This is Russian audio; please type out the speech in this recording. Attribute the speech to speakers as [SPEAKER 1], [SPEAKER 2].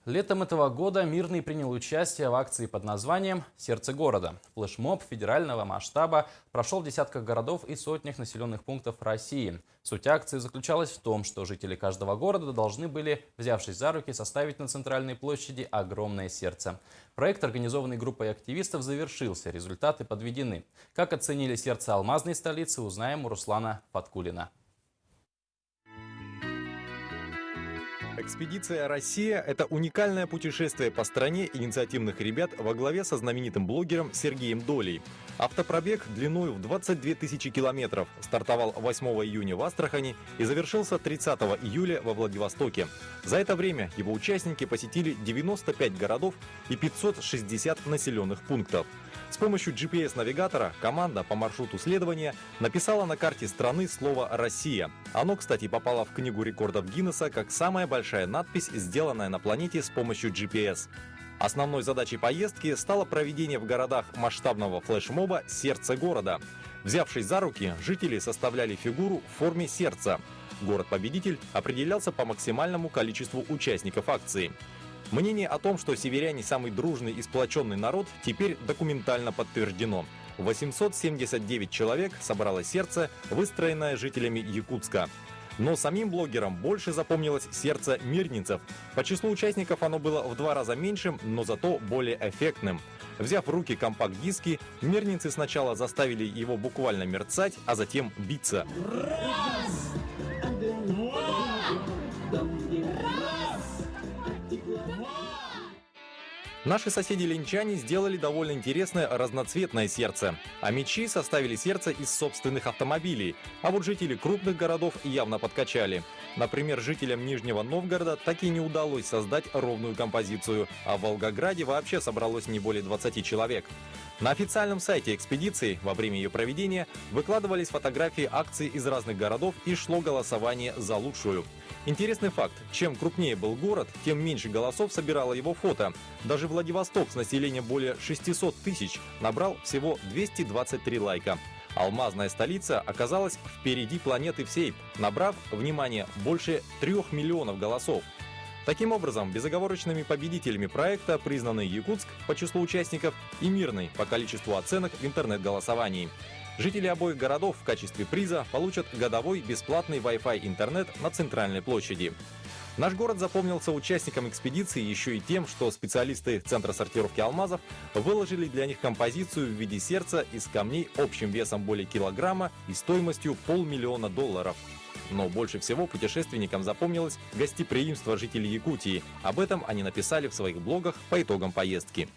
[SPEAKER 1] Летом этого года Мирный принял участие в акции под названием «Сердце города». Флешмоб федерального масштаба прошел в десятках городов и сотнях населенных пунктов России. Суть акции заключалась в том, что жители каждого города должны были, взявшись за руки, составить на центральной площади огромное сердце. Проект, организованный группой активистов, завершился, результаты подведены. Как оценили сердце алмазной столицы, узнаем у Руслана Фаткулина.
[SPEAKER 2] Экспедиция «Россия» — это уникальное путешествие по стране инициативных ребят во главе со знаменитым блогером Сергеем Долей. Автопробег длиной в 22 тысячи километров стартовал 8 июня в Астрахани и завершился 30 июля во Владивостоке. За это время его участники посетили 95 городов и 560 населенных пунктов. С помощью GPS-навигатора команда по маршруту следования написала на карте страны слово «Россия». Оно, кстати, попало в Книгу рекордов Гиннесса как самая большая надпись, сделанная на планете с помощью GPS. Основной задачей поездки стало проведение в городах масштабного флешмоба «Сердце города». Взявшись за руки, жители составляли фигуру в форме сердца. Город-победитель определялся по максимальному количеству участников акции. Мнение о том, что северяне самый дружный и сплоченный народ, теперь документально подтверждено. 879 человек собрало сердце, выстроенное жителями Якутска. Но самим блогерам больше запомнилось сердце мирнинцев. По числу участников оно было в 2 раза меньшим, но зато более эффектным. Взяв в руки компакт-диски, мирнинцы сначала заставили его буквально мерцать, а затем биться. Наши соседи-ленчане сделали довольно интересное разноцветное сердце. А мечи составили сердце из собственных автомобилей. А вот жители крупных городов явно подкачали. Например, жителям Нижнего Новгорода так и не удалось создать ровную композицию. А в Волгограде вообще собралось не более 20 человек. На официальном сайте экспедиции во время ее проведения выкладывались фотографии акций из разных городов и шло голосование за лучшую. Интересный факт: чем крупнее был город, тем меньше голосов собирало его фото. Даже Владивосток с населением более 600 тысяч набрал всего 223 лайка. Алмазная столица оказалась впереди планеты всей, набрав, внимание, больше 3 миллионов голосов. Таким образом, безоговорочными победителями проекта признаны Якутск по числу участников и Мирный по количеству оценок в интернет-голосовании. Жители обоих городов в качестве приза получат годовой бесплатный Wi-Fi интернет на центральной площади. Наш город запомнился участникам экспедиции еще и тем, что специалисты Центра сортировки алмазов выложили для них композицию в виде сердца из камней общим весом более килограмма и стоимостью $500 000. Но больше всего путешественникам запомнилось гостеприимство жителей Якутии. Об этом они написали в своих блогах по итогам поездки.